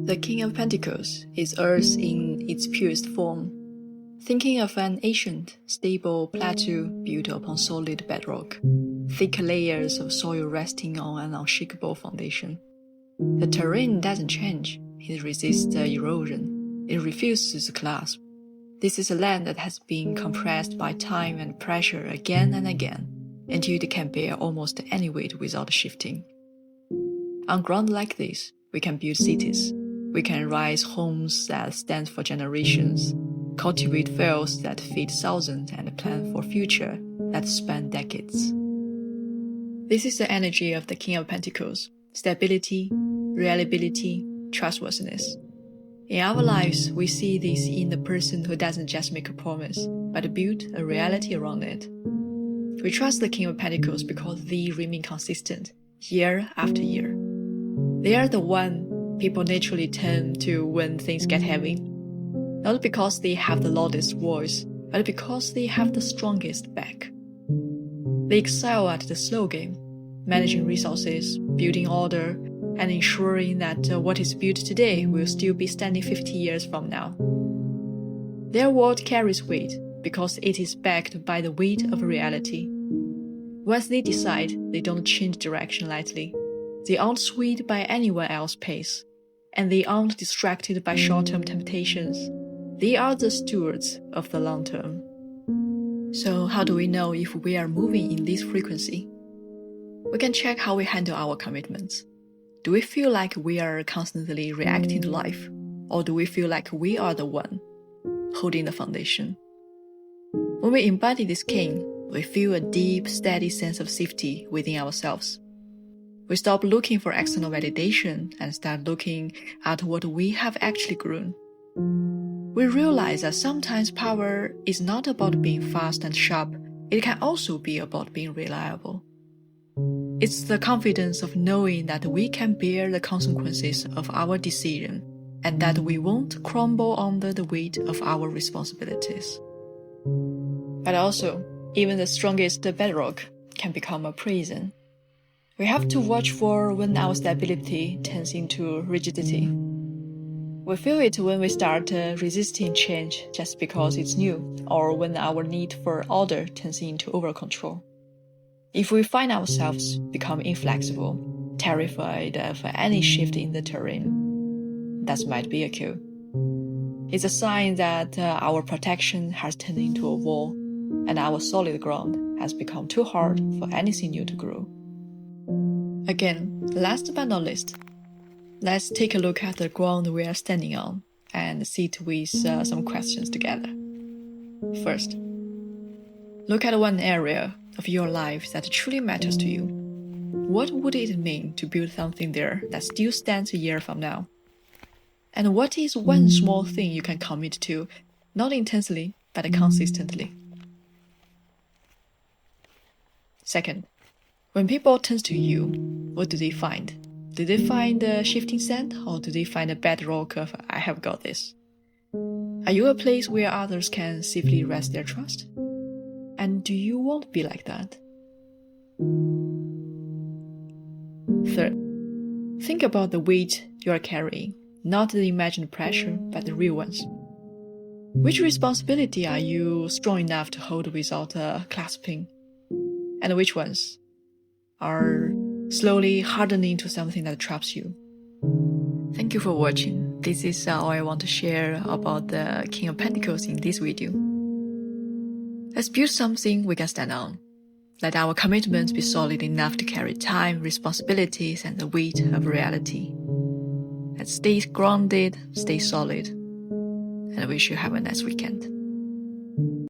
The King of Pentacles is Earth in its purest form, thinking of an ancient, stable plateau built upon solid bedrock, thick layers of soil resting on an unshakable foundation. The terrain doesn't change, it resists erosion, it refuses to collapse. This is a land that has been compressed by time and pressure again and again, until it can bear almost any weight without shifting. On ground like this, we can build cities. We can raise homes that stand for generations, cultivate fields that feed thousands, and plan for future that span decades. This is the energy of the King of Pentacles: stability, reliability, trustworthiness. In our lives, we see this in the person who doesn't just make a promise, but build a reality around it. We trust the King of Pentacles because they remain consistent, year after year. They are the one people naturally turn to when things get heavy. Not because they have the loudest voice, but because they have the strongest back. They excel at the slow game, managing resources, building order, and ensuring that what is built today will still be standing 50 years from now. Their word carries weight because it is backed by the weight of reality. Once they decide, they don't change direction lightly. They aren't swayed by anyone else's pace, and they aren't distracted by short-term temptations. They are the stewards of the long term. So how do we know if we are moving in this frequency? We can check how we handle our commitments. Do we feel like we are constantly reacting to life? Or do we feel like we are the one holding the foundation? When we embody this king, we feel a deep, steady sense of safety within ourselves. We stop looking for external validation and start looking at what we have actually grown. We realize that sometimes power is not about being fast and sharp, it can also be about being reliable. It's the confidence of knowing that we can bear the consequences of our decision and that we won't crumble under the weight of our responsibilities. But also, even the strongest bedrock can become a prison. We have to watch for when our stability turns into rigidity. We feel it when we start resisting change just because it's new, or when our need for order turns into over-control. If we find ourselves become inflexible, terrified of any shift in the terrain, that might be a cue. It's a sign that our protection has turned into a wall, and our solid ground has become too hard for anything new to grow. Again, last but not least, let's take a look at the ground we are standing on and sit with some questions together. First, look at one area of your life that truly matters to you. What would it mean to build something there that still stands a year from now? And what is one small thing you can commit to, not intensely, but consistently? Second, when people turn to you, what do they find? Do they find a shifting sand, or do they find a bedrock of "I have got this"? Are you a place where others can safely rest their trust? And do you want to be like that? Third, think about the weight you are carrying, not the imagined pressure, but the real ones. Which responsibility are you strong enough to hold without clasping? And which ones are slowly hardening to something that traps you? Thank you for watching. This is all I want to share about the King of Pentacles in this video. Let's build something we can stand on. Let our commitments be solid enough to carry time, responsibilities, and the weight of reality. Let's stay grounded, stay solid, and I wish you have a nice weekend.